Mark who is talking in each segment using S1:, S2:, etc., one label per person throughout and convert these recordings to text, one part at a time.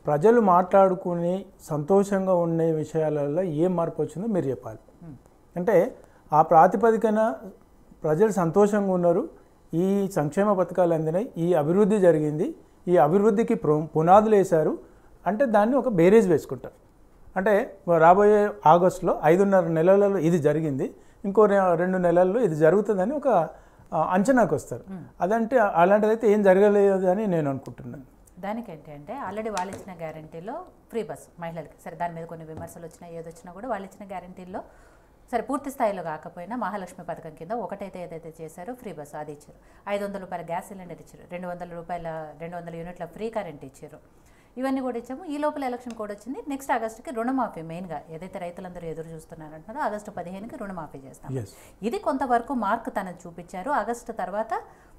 S1: ప్రజలు మాట్లాడుకుని సంతోషంగా ఉండే విషయాలలో ఏం మార్పు వచ్చిందో మీరు చెప్పాలి. అంటే ఆ ప్రాతిపదికన ప్రజలు సంతోషంగా ఉన్నారు, ఈ సంక్షేమ పథకాలు అందినాయి, ఈ అభివృద్ధి జరిగింది, ఈ అభివృద్ధికి పునాదులు వేశారు అంటే దాన్ని ఒక బేరేజ్ వేసుకుంటారు. అంటే రాబోయే ఆగస్టులో 5.5 నెలలలో ఇది జరిగింది, ఇంకో 2 నెలల్లో ఇది జరుగుతుందని ఒక అంచనాకు వస్తారు. అదంటే అలాంటిదైతే ఏం జరగలేదు అని నేను అనుకుంటున్నాను.
S2: దానికేంటి అంటే ఆల్రెడీ వాళ్ళు ఇచ్చిన గ్యారంటీలో ఫ్రీ బస్ మహిళలకి, సరే దాని మీద కొన్ని విమర్శలు వచ్చినా ఏదొచ్చినా కూడా వాళ్ళు ఇచ్చిన గ్యారంటీల్లో సరే పూర్తి స్థాయిలో కాకపోయినా మహాలక్ష్మి పథకం కింద ఒకటైతే ఏదైతే చేశారో ఫ్రీ బస్సు అది ఇచ్చారు, 500 రూపాయల గ్యాస్ సిలిండర్ ఇచ్చారు, 200 యూనిట్ల ఫ్రీ కరెంట్ ఇచ్చారు, ఇవన్నీ కూడా ఇచ్చాము. ఈ లోపల ఎలక్షన్ కూడా వచ్చింది. నెక్స్ట్ ఆగస్టుకి రుణమాఫీ, మెయిన్గా ఏదైతే రైతులందరూ ఎదురు చూస్తున్నారంటున్నారో ఆగస్టు 15కి రుణమాఫీ చేస్తాం. ఇది కొంతవరకు మార్క్ తనది చూపించారు. ఆగస్టు తర్వాత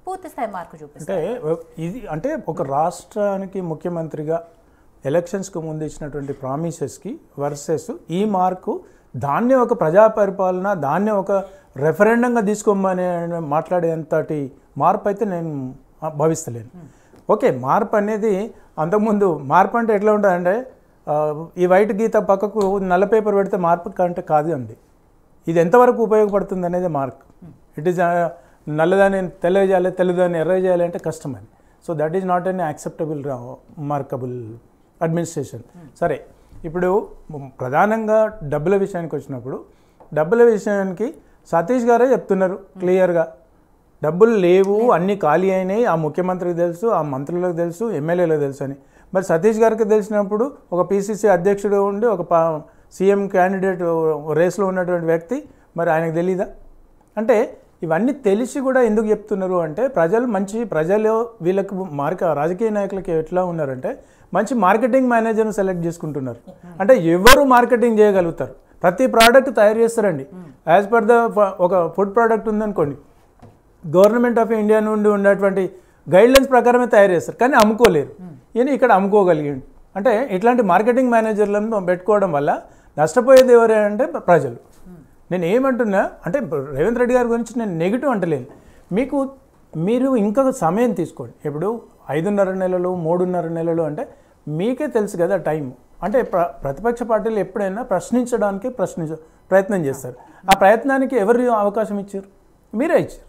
S2: పూర్తి స్థాయి మార్కు చూపిస్తారు.
S1: ఇది అంటే ఒక రాష్ట్రానికి ముఖ్యమంత్రిగా ఎలక్షన్స్కి ముందు ఇచ్చినటువంటి ప్రామిసెస్కి వర్సెస్ ఈ మార్కు, దాన్నే ఒక ప్రజా పరిపాలన, దాన్నే ఒక రెఫరెండంగా తీసుకోమని మాట్లాడేంతటి మార్పు అయితే నేను భావిస్తలేను. ఓకే, మార్పు అనేది అంతకుముందు మార్పు అంటే ఎట్లా ఉంటుందంటే ఈ వైట్ గీత పక్కకు నల్ల పేపర్ పెడితే మార్పు కంటే కాదు అండి. ఇది ఎంతవరకు ఉపయోగపడుతుంది అనేది మార్క్. ఇట్ ఈస్ నల్లదాన్ని తెల్ల చేయాలి, తెల్లదాన్ని ఎర్ర చేయాలి అంటే కష్టం అది. So that is not an acceptable markable administration. సరే, ఇప్పుడు ప్రధానంగా డబ్బుల విషయానికి వచ్చినప్పుడు డబ్బుల విషయానికి సతీష్ గారే చెప్తున్నారు క్లియర్గా, డబ్బులు లేవు, అన్నీ ఖాళీ అయినాయి, ఆ ముఖ్యమంత్రికి తెలుసు, ఆ మంత్రులకు తెలుసు, ఎమ్మెల్యేలకు తెలుసు అని. మరి సతీష్ గారికి తెలిసినప్పుడు ఒక పిసిసి అధ్యక్షుడు ఉండి ఒక సీఎం క్యాండిడేట్ రేస్లో ఉన్నటువంటి వ్యక్తి మరి ఆయనకు తెలీదా? అంటే ఇవన్నీ తెలిసి కూడా ఎందుకు చెప్తున్నారు అంటే ప్రజలు వీళ్ళకు రాజకీయ నాయకులకి ఎట్లా ఉన్నారంటే మంచి మార్కెటింగ్ మేనేజర్ను సెలెక్ట్ చేసుకుంటున్నారు. అంటే ఎవరు మార్కెటింగ్ చేయగలుగుతారు, ప్రతి ప్రోడక్ట్ తయారు చేస్తారండి. యాజ్ పర్ ద ఒక ఫుడ్ ప్రోడక్ట్ ఉందనుకోండి, గవర్నమెంట్ ఆఫ్ ఇండియా నుండి ఉన్నటువంటి గైడ్లైన్స్ ప్రకారమే తయారు చేస్తారు, కానీ అమ్ముకోలేరు. ఈయన ఇక్కడ అమ్ముకోగలిగింది. అంటే ఇట్లాంటి మార్కెటింగ్ మేనేజర్లను పెట్టుకోవడం వల్ల నష్టపోయేది ఎవరే అంటే ప్రజలు. నేను ఏమంటున్నా అంటే రేవంత్ రెడ్డి గారి గురించి నేను నెగిటివ్ అంటలేను. మీరు ఇంకా సమయం తీసుకోండి. ఇప్పుడు 5.5 నెలలు 3.5 నెలలు అంటే మీకే తెలుసు కదా టైం. అంటే ప్రతిపక్ష పార్టీలు ఎప్పుడైనా ప్రశ్నించడానికి ప్రయత్నం చేస్తారు. ఆ ప్రయత్నానికి ఎవరు అవకాశం ఇచ్చారు? మీరే ఇచ్చారు.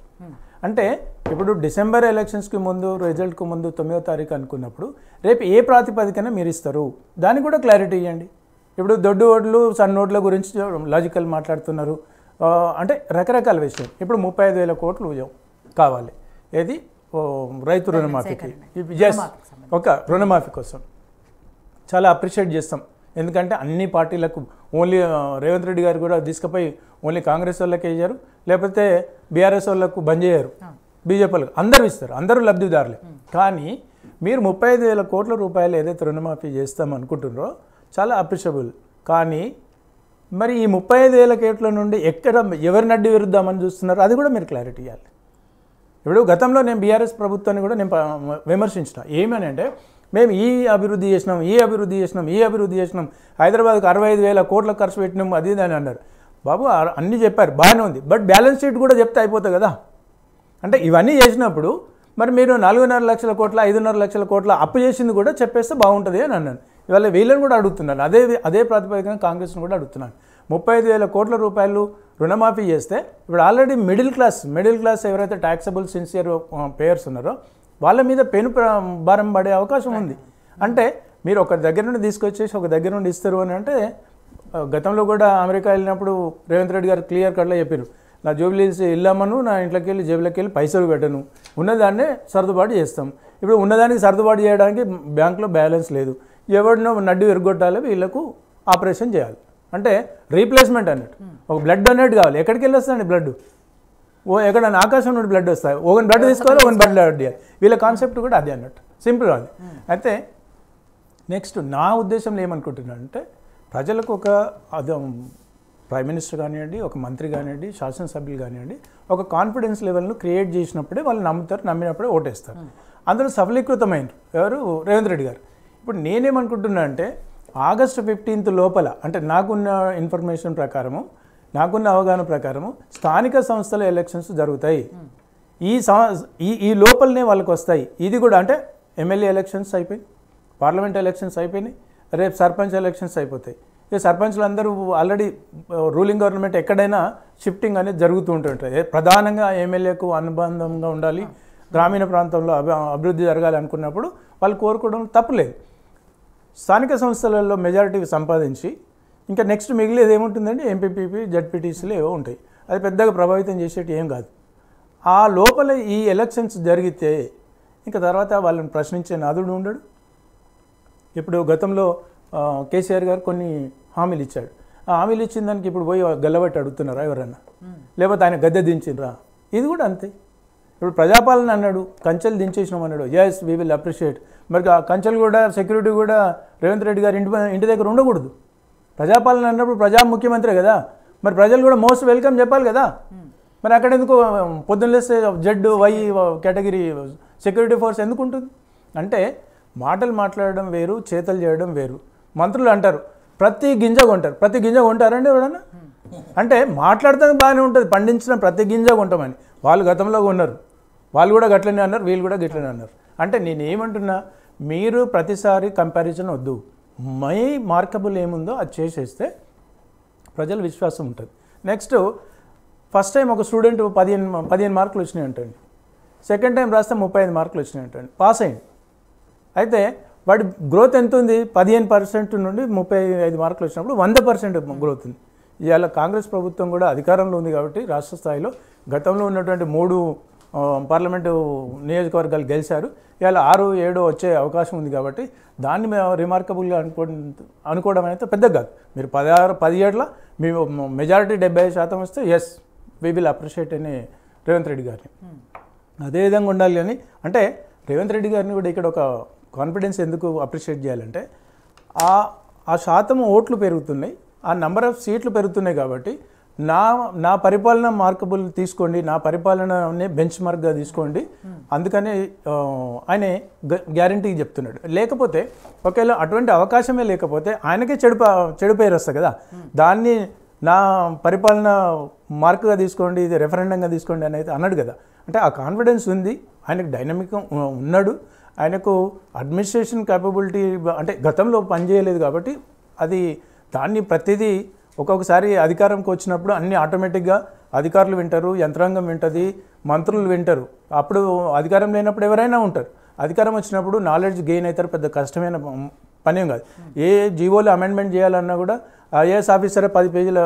S1: అంటే ఇప్పుడు డిసెంబర్ ఎలక్షన్స్కి ముందు, రిజల్ట్కి ముందు 9వ తారీఖు అనుకున్నప్పుడు రేపు ఏ ప్రాతిపదికన మీరు ఇస్తారు దానికి కూడా క్లారిటీ ఇవ్వండి. ఇప్పుడు దొడ్డు ఓట్లు సన్న ఓట్ల గురించి లాజికల్ మాట్లాడుతున్నారు. అంటే రకరకాల విషయం. ఇప్పుడు 35,000 కోట్లు కావాలి, ఏది రైతు రుణమాఫీకి. ఒక రుణమాఫీ కోసం చాలా అప్రిషియేట్ చేస్తాం. ఎందుకంటే అన్ని పార్టీలకు ఓన్లీ రేవంత్ రెడ్డి గారు కూడా తీసుకుపోయి ఓన్లీ కాంగ్రెస్ వాళ్ళకి వేయరు, లేకపోతే బీఆర్ఎస్ వాళ్ళకు బంద్ చేయరు, బీజేపీ వాళ్ళకి అందరూ ఇస్తారు, అందరూ లబ్ధిదారులే. కానీ మీరు 35,000 కోట్ల రూపాయలు ఏదైతే రుణమాఫీ చేస్తాం అనుకుంటున్నారో చాలా అప్రిషియబుల్. కానీ మరి ఈ 35,000 కోట్ల నుండి ఎవరిని అడ్డు విరుద్దామని చూస్తున్నారు అది కూడా మీరు క్లారిటీ ఇవ్వాలి. ఇప్పుడు గతంలో నేను బీఆర్ఎస్ ప్రభుత్వాన్ని కూడా నేను విమర్శించిన. ఏమని అంటే మేము ఈ అభివృద్ధి చేసినాం, హైదరాబాద్కు 65,000 కోట్ల ఖర్చు పెట్టినాం, అది అని అన్నారు. బాబు అన్నీ చెప్పారు, బాగానే ఉంది, బట్ బ్యాలెన్స్ షీట్ కూడా చెప్తే అయిపోతుంది కదా. అంటే ఇవన్నీ చేసినప్పుడు మరి మీరు 4.5 లక్షల కోట్ల 5.5 లక్షల కోట్ల అప్పు చేసింది కూడా చెప్పేస్తే బాగుంటుంది అని అన్నాను. ఇవాళ వీళ్ళని కూడా అడుగుతున్నాను, అదే ప్రాతిపదికన కాంగ్రెస్ని కూడా అడుగుతున్నాను. 35,000 కోట్ల రూపాయలు రుణమాఫీ చేస్తే ఇప్పుడు ఆల్రెడీ మిడిల్ క్లాస్ ఎవరైతే ట్యాక్సబుల్ సిన్సియర్ పేయర్స్ ఉన్నారో వాళ్ళ మీద పెను భారం పడే అవకాశం ఉంది. అంటే మీరు ఒక దగ్గర నుండి తీసుకొచ్చేసి ఒక దగ్గర నుండి ఇస్తారు అని అంటే గతంలో కూడా అమెరికా వెళ్ళినప్పుడు రేవంత్ రెడ్డి గారు క్లియర్ కట్లా చెప్పారు, నా జూబ్లీస్ ఇల్లామను, నా ఇంట్లోకి వెళ్ళి జేబులోకి వెళ్ళి పైసలు పెట్టను, ఉన్నదాన్నే సర్దుబాటు చేస్తాం. ఇప్పుడు ఉన్నదానికి సర్దుబాటు చేయడానికి బ్యాంకులో బ్యాలెన్స్ లేదు, ఎవరినో నడ్డు ఎరగొట్టాలి, వీళ్ళకు ఆపరేషన్ చేయాలి. అంటే రీప్లేస్మెంట్ అన్నట్టు. ఒక బ్లడ్ డొనేట్ కావాలి, ఎక్కడికి వెళ్ళి వస్తాయండి బ్లడ్? ఎక్కడైనా ఆకాశం నుండి బ్లడ్ వస్తాయి, ఒకని బ్లడ్ తీసుకోవాలి, ఒకని బ్లడ్ చేయాలి. వీళ్ళ కాన్సెప్ట్ కూడా అదే అన్నట్టు, సింపుల్ అది. అయితే నెక్స్ట్ నా ఉద్దేశంలో ఏమనుకుంటున్నానంటే ప్రజలకు ఒక ప్రైమ్ మినిస్టర్ కానివ్వండి, ఒక మంత్రి కానివ్వండి, శాసనసభ్యులు కానివ్వండి, ఒక కాన్ఫిడెన్స్ లెవెల్ను క్రియేట్ చేసినప్పుడే వాళ్ళు నమ్ముతారు, నమ్మినప్పుడే ఓటేస్తారు. అందులో సఫలీకృతమైనరు ఎవరు? రేవంత్ రెడ్డి గారు. ఇప్పుడు నేనేమనుకుంటున్నా అంటే ఆగస్టు 15 లోపల, అంటే నాకున్న ఇన్ఫర్మేషన్ ప్రకారము, నాకున్న అవగాహన ప్రకారము స్థానిక సంస్థల ఎలక్షన్స్ జరుగుతాయి. ఈ లోపలనే వాళ్ళకి వస్తాయి. ఇది కూడా అంటే ఎమ్మెల్యే ఎలక్షన్స్ అయిపోయి, పార్లమెంట్ ఎలక్షన్స్ అయిపోయినాయి, రేపు సర్పంచ్ ఎలక్షన్స్ అయిపోతాయి. ఇక సర్పంచ్లు అందరూ ఆల్రెడీ రూలింగ్ గవర్నమెంట్ ఎక్కడైనా షిఫ్టింగ్ అనేది జరుగుతూ ఉంటుంటుంది. ప్రధానంగా ఎమ్మెల్యేకు అనుబంధంగా ఉండాలి, గ్రామీణ ప్రాంతంలో అభివృద్ధి జరగాలి అనుకున్నప్పుడు వాళ్ళు కోరుకోవడం తప్పులేదు. స్థానిక సంస్థలలో మెజారిటీ సంపాదించి ఇంకా నెక్స్ట్ మిగిలేది ఏముంటుందండి, ఎంపీపీ జడ్పీటీసీలు ఏవో ఉంటాయి. అది పెద్దగా ప్రభావితం చేసేటి ఏం కాదు. ఆ లోపల ఈ ఎలక్షన్స్ జరిగితే ఇంకా తర్వాత వాళ్ళని ప్రశ్నించే నాదుడు ఉండడు. ఇప్పుడు గతంలో కేసీఆర్ గారు కొన్ని హామీలు ఇచ్చాడు. ఆ హామీలు ఇచ్చిన దానికి ఇప్పుడు పోయి గల్లబట్టి అడుగుతున్నారా ఎవరన్నా, లేకపోతే ఆయన గద్దె దించినరా? ఇది కూడా అంతే. ఇప్పుడు ప్రజాపాలన అన్నాడు, కంచెలు దించేసినాం అన్నాడు. Yes we will appreciate. మరి ఆ కంచెలు కూడా సెక్యూరిటీ కూడా రేవంత్ రెడ్డి గారు ఇంటి దగ్గర ఉండకూడదు. ప్రజాపాలన అన్నప్పుడు ప్రజా ముఖ్యమంత్రి కదా, మరి ప్రజలు కూడా మోస్ట్ వెల్కమ్ చెప్పాలి కదా. మరి అక్కడ ఎందుకు పొద్దున్న లేస్తే Z Y category security force ఎందుకు ఉంటుంది? అంటే మాటలు మాట్లాడడం వేరు, చేతలు చేయడం వేరు. మంత్రులు అంటారు ప్రతి గింజ కొంటారు. ప్రతి గింజ కొంటారండి ఎవడన్నా? అంటే మాట్లాడతానికి బాగానే ఉంటుంది, పండించిన ప్రతి గింజ కొంటామని. వాళ్ళు గతంలో కొన్నారు, వాళ్ళు కూడా గట్లనే అన్నారు, వీళ్ళు కూడా గట్లనే అన్నారు. అంటే నేనేమంటున్నా, మీరు ప్రతిసారి కంపారిజన్ వద్దు. మై మార్కబుల్ ఏముందో అది చేసేస్తే ప్రజల విశ్వాసం ఉంటుంది. నెక్స్ట్ ఫస్ట్ టైం ఒక స్టూడెంట్ 15 మార్కులు వచ్చినాయి అంటండి, సెకండ్ టైం రాస్తే 35 మార్కులు వచ్చినాయి అంటండి, పాస్ అయింది. అయితే వాడి గ్రోత్ ఎంత ఉంది? 15% నుండి 35 మార్కులు వచ్చినప్పుడు 100% గ్రోత్ ఉంది. ఇవాళ కాంగ్రెస్ ప్రభుత్వం కూడా అధికారంలో ఉంది కాబట్టి రాష్ట్ర స్థాయిలో గతంలో ఉన్నటువంటి 3 పార్లమెంటు నియోజకవర్గాలు గెలిచారు. ఇవాళ 6, 7 వచ్చే అవకాశం ఉంది కాబట్టి దాన్ని రిమార్కబుల్గా అనుకోవడం అయితే పెద్ద కాదు. మీరు 17 మీ మెజారిటీ 70% వస్తే ఎస్ వీ విల్ అప్రిషియేట్ అని రేవంత్ రెడ్డి గారిని. అదేవిధంగా ఉండాలి. కానీ అంటే రేవంత్ రెడ్డి గారిని కూడా ఇక్కడ ఒక కాన్ఫిడెన్స్ ఎందుకు అప్రిషియేట్ చేయాలంటే ఆ శాతం ఓట్లు పెరుగుతున్నాయి, ఆ నెంబర్ ఆఫ్ సీట్లు పెరుగుతున్నాయి కాబట్టి నా పరిపాలన మార్కబుల్ తీసుకోండి, నా పరిపాలనని బెంచ్ మార్క్గా తీసుకోండి. అందుకని ఆయన గ్యారంటీకి చెప్తున్నాడు. లేకపోతే ఒకవేళ అటువంటి అవకాశమే లేకపోతే ఆయనకే చెడు పేరు వస్తుంది కదా. దాన్ని నా పరిపాలన మార్కుగా తీసుకోండి, ఇది రెఫరెండంగా తీసుకోండి అని అయితే అన్నాడు కదా. అంటే ఆ కాన్ఫిడెన్స్ ఉంది ఆయనకు, డైనమిక్ ఉన్నాడు, ఆయనకు అడ్మినిస్ట్రేషన్ క్యాపబిలిటీ అంటే గతంలో పనిచేయలేదు కాబట్టి అది దాన్ని ప్రతిదీ ఒక్కొక్కసారి అధికారంకి వచ్చినప్పుడు అన్నీ ఆటోమేటిక్గా అధికారులు వింటారు, యంత్రాంగం వింటుంది, మంత్రులు వింటారు. అప్పుడు అధికారం లేనప్పుడు ఎవరైనా ఉంటారు, అధికారం వచ్చినప్పుడు నాలెడ్జ్ గెయిన్ అవుతారు. పెద్ద కష్టమైన పనేం కాదు. ఏ జీవోలు అమెండ్మెంట్ చేయాలన్నా కూడా ఐఏఎస్ ఆఫీసరే 10 పేజీల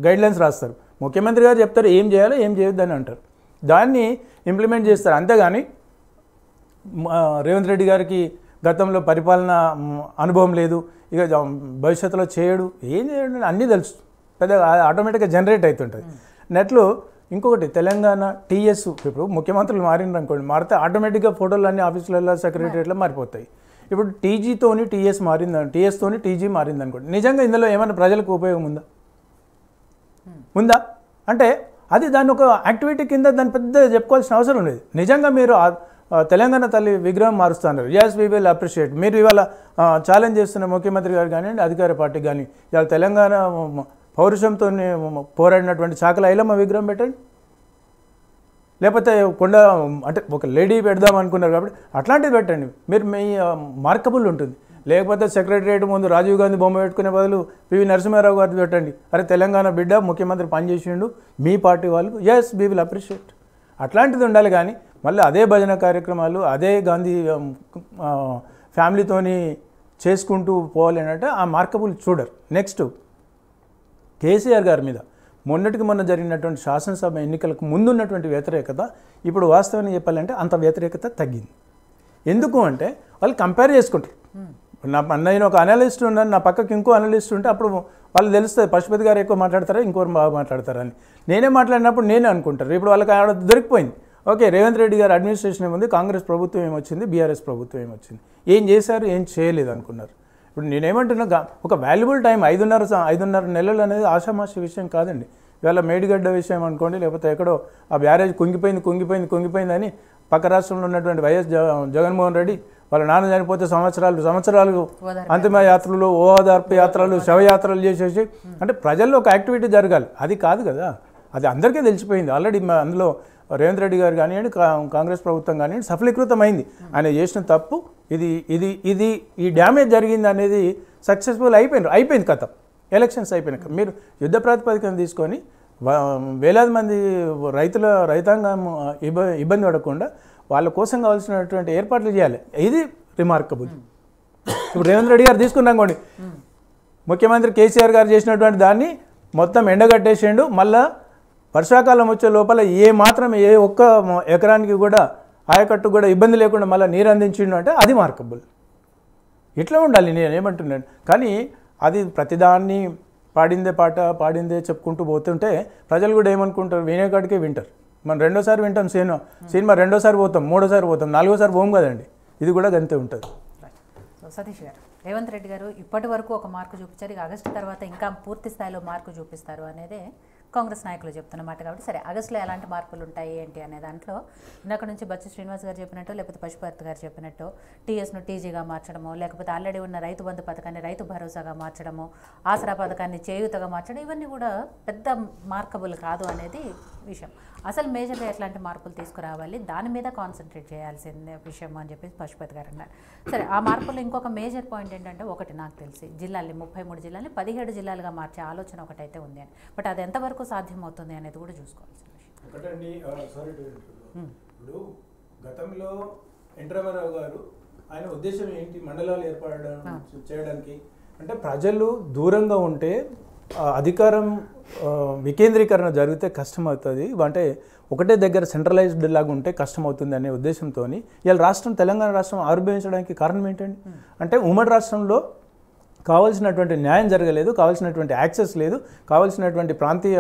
S1: గైడ్లైన్స్ రాస్తారు. ముఖ్యమంత్రి గారు చెప్తారు ఏం చేయాలో ఏం చేయొద్దని అంటారు, దాన్ని ఇంప్లిమెంట్ చేస్తారు. అంతేగాని రేవంత్ రెడ్డి గారికి గతంలో పరిపాలన అనుభవం లేదు, ఇక భవిష్యత్తులో చేయడు, ఏం చేయడు అన్నీ తెలుసు, పెద్ద ఆటోమేటిక్గా జనరేట్ అవుతుంటుంది నెట్లో. ఇంకొకటి తెలంగాణ టీఎస్ ఇప్పుడు ముఖ్యమంత్రులు మారినారు అనుకోండి, మారితే ఆటోమేటిక్గా ఫోటోలు అన్ని ఆఫీసులలో సెక్రటరియట్లో మారిపోతాయి. ఇప్పుడు టీజీతోని టీఎస్ మారిందని, టీఎస్తోని టీజీ మారింది అనుకోండి, నిజంగా ఇందులో ఏమైనా ప్రజలకు ఉపయోగం ఉందా? అంటే అది దాన్ని ఒక యాక్టివిటీ కింద దాన్ని పెద్ద చెప్పుకోవాల్సిన అవసరం లేదు. నిజంగా మీరు తెలంగాణ తల్లి విగ్రహం మారుస్తున్నారు, ఎస్ వీ విల్ అప్రిషియేట్. మీరు ఇవాళ ఛాలెంజ్ చేస్తున్న ముఖ్యమంత్రి గారు కానివ్వండి, అధికార పార్టీ కానీ, ఇవాళ తెలంగాణ పౌరుషంతో పోరాడినటువంటి చాకల ఐలమ్మ విగ్రహం పెట్టండి, లేకపోతే కొండ అంటే ఒక లేడీ పెడదాం అనుకున్నారు కాబట్టి అట్లాంటిది పెట్టండి, మీరు మీ మార్కబుల్ ఉంటుంది. లేకపోతే సెక్రటరియట్ ముందు రాజీవ్ గాంధీ బొమ్మ పెట్టుకునే బదులు పివి నరసింహారావు గారిది పెట్టండి, అరే తెలంగాణ బిడ్డ ముఖ్యమంత్రి పనిచేసిండు మీ పార్టీ వాళ్ళు, ఎస్ వీ విల్ అప్రిషియేట్. అట్లాంటిది ఉండాలి. కానీ మళ్ళీ అదే భజన కార్యక్రమాలు అదే గాంధీ ఫ్యామిలీతోని చేసుకుంటూ పోవాలి అంటే ఆ మార్కబుల్ చూడరు. నెక్స్ట్ కేసీఆర్ గారి మీద మొన్న జరిగినటువంటి శాసనసభ ఎన్నికలకు ముందున్నటువంటి వ్యతిరేకత ఇప్పుడు వాస్తవాన్ని చెప్పాలంటే అంత వ్యతిరేకత తగ్గింది. ఎందుకు అంటే వాళ్ళు కంపేర్ చేసుకుంటారు. నేను ఒక అనలిస్ట్ ఉన్నాను, నా పక్కకి ఇంకో అనలిస్ట్ ఉంటే అప్పుడు వాళ్ళు తెలుస్తుంది పశుపతి గారు ఎక్కువ మాట్లాడతారా ఇంకోరు బాగా మాట్లాడతారని. నేనే మాట్లాడినప్పుడు నేనే అనుకుంటారు. ఇప్పుడు వాళ్ళకి ఆడ దొరికిపోయింది. ఓకే, రేవంత్ రెడ్డి గారు అడ్మినిస్ట్రేషన్ ఏముంది, కాంగ్రెస్ ప్రభుత్వం ఏమొచ్చింది, బీఆర్ఎస్ ప్రభుత్వం ఏమొచ్చింది, ఏం చేశారు ఏం చేయలేదు అనుకున్నారు. ఇప్పుడు నేనేమంటున్నా, ఒక వాల్యుబుల్ టైం 5.5 నెలలు అనేది ఆషామాషి విషయం కాదండి. ఇవాళ మేడిగడ్డ విషయం అనుకోండి, లేకపోతే ఎక్కడో ఆ బ్యారేజ్ కుంగిపోయిందని పక్క రాష్ట్రంలో ఉన్నటువంటి వైఎస్ జగన్మోహన్ రెడ్డి వాళ్ళ నాన్న చనిపోతే సంవత్సరాలు అంతిమ యాత్రలు, ఓదార్పు యాత్రలు, శవయాత్రలు చేసేసి అంటే ప్రజల్లో ఒక యాక్టివిటీ జరగాలి. అది కాదు కదా, అది అందరికీ తెలిసిపోయింది ఆల్రెడీ. అందులో రేవంత్ రెడ్డి గారు కానివ్వండి, కాంగ్రెస్ ప్రభుత్వం కానివ్వండి సఫలీకృతమైంది. ఆయన చేసిన తప్పు ఇది ఇది ఇది ఈ డ్యామేజ్ జరిగింది అనేది సక్సెస్ఫుల్ అయిపోయింది కథ. ఎలక్షన్స్ అయిపోయినాక మీరు యుద్ధ ప్రాతిపదికన తీసుకొని వేలాది మంది రైతాంగం ఇబ్బంది పడకుండా వాళ్ళ కోసం కావాల్సినటువంటి ఏర్పాట్లు చేయాలి. ఇది రిమార్కబుల్. ఇప్పుడు రేవంత్ రెడ్డి గారు తీసుకున్నాకోండి, ముఖ్యమంత్రి కేసీఆర్ గారు చేసినటువంటి దాన్ని మొత్తం ఎండగట్టేసిండు. మళ్ళా వర్షాకాలం వచ్చే లోపల ఏ ఒక్క ఎకరానికి కూడా ఆయకట్టు కూడా ఇబ్బంది లేకుండా మళ్ళీ నీరు అందించిండు అంటే అది మార్కబుల్. ఇట్లా ఉండాలి, నేను ఏమంటున్నాను. కానీ అది ప్రతిదాన్ని పాడిందే పాట పాడిందే చెప్పుకుంటూ పోతుంటే ప్రజలు కూడా ఏమనుకుంటారు, వినేకాడికే వింటారు. మనం రెండోసారి వింటాం సినిమా రెండోసారి పోతాం, మూడోసారి పోతాం, నాలుగోసారి పోం కదండి. ఇది కూడా గంతే ఉంటుంది.
S2: సో సతీష్ గారు, రేవంత్ రెడ్డి గారు ఇప్పటి వరకు ఒక మార్కు చూపించారు, ఇక ఆగస్టు తర్వాత ఇంకా పూర్తి స్థాయిలో మార్కు చూపిస్తారు అనేది కాంగ్రెస్ నాయకులు చెప్తున్నమాట. కాబట్టి సరే, ఆగస్టులో ఎలాంటి మార్పులు ఉంటాయి ఏంటి అనే దాంట్లో ఇందాక నుంచి బచ్చు శ్రీనివాస్ గారు చెప్పినట్టు, లేకపోతే పశుపతి గారు చెప్పినట్టు టీఎస్ను టీజీగా మార్చడము, లేకపోతే ఆల్రెడీ ఉన్న రైతు బంధు పథకాన్ని రైతు భరోసాగా మార్చడము, ఆసరా పథకాన్ని చేయూతగా మార్చడం, ఇవన్నీ కూడా పెద్ద మార్కబుల్ కాదు అనేది విషయం. అసలు మేజర్గా ఎట్లాంటి మార్పులు తీసుకురావాలి, దాని మీద కాన్సన్ట్రేట్ చేయాల్సిన విషయం అని చెప్పేసి పశుపతి గారు అన్నారు. సరే, ఆ మార్పుల్లో ఇంకొక మేజర్ పాయింట్ ఏంటంటే, ఒకటి నాకు తెలిసి జిల్లాల్ని 33 జిల్లాల్ని 17 జిల్లాలుగా మార్చే ఆలోచన ఒకటైతే ఉంది అని. బట్ అది ఎంతవరకు సాధ్యమవుతుంది అనేది కూడా చూసుకోవాల్సిన విషయం.
S1: ఒకటండి, ఇప్పుడు గతంలో ఎన్టీఆర్ గారు ఆయన ఉద్దేశం ఏంటి, మండలాలు చేయడానికి అంటే ప్రజలు దూరంగా ఉంటే అధికారం వికేంద్రీకరణ జరిగితే కష్టమవుతుంది, అంటే ఒకటే దగ్గర సెంట్రలైజ్డ్ లాగా ఉంటే కష్టమవుతుంది అనే ఉద్దేశంతో ఇలా తెలంగాణ రాష్ట్రం ఆవిర్భవించడానికి కారణం ఏంటండి అంటే ఉమ్మడి రాష్ట్రంలో కావాల్సినటువంటి న్యాయం జరగలేదు, కావాల్సినటువంటి యాక్సెస్ లేదు, కావాల్సినటువంటి ప్రాంతీయ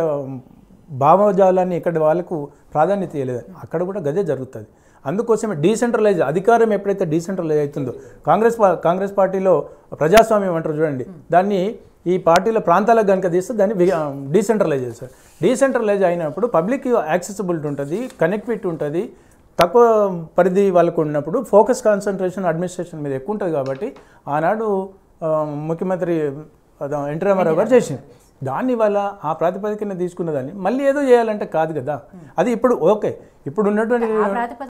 S1: భావజాలాన్ని ఇక్కడ వాళ్ళకు ప్రాధాన్యత ఇవ్వలేదు. అక్కడ కూడా గదే జరుగుతుంది. అందుకోసమే డీసెంట్రలైజ్ అధికారం ఎప్పుడైతే డీసెంట్రలైజ్ అవుతుందో, కాంగ్రెస్ పార్టీలో ప్రజాస్వామ్యం అంటారు చూడండి, దాన్ని ఈ పార్టీల ప్రాంతాలకు కనుక తీస్తే దాన్ని డీసెంట్రలైజ్ చేస్తారు. డీసెంట్రలైజ్ అయినప్పుడు పబ్లిక్ యాక్సెసిబిలిటీ ఉంటుంది, కనెక్టివిటీ ఉంటుంది, తక్కువ పరిధి వాళ్ళకు ఉన్నప్పుడు ఫోకస్ కాన్సన్ట్రేషన్ అడ్మినిస్ట్రేషన్ మీద ఎక్కువ ఉంటుంది. కాబట్టి ఆనాడు ముఖ్యమంత్రి ఎన్టీ రామారావు గారు చేసింది. దాన్ని వల్ల ఆ ప్రాతిపదికన తీసుకున్నదాన్ని మళ్ళీ ఏదో చేయాలంటే కాదు కదా. అది ఇప్పుడు ఓకే, ఇప్పుడు ఉన్నటువంటి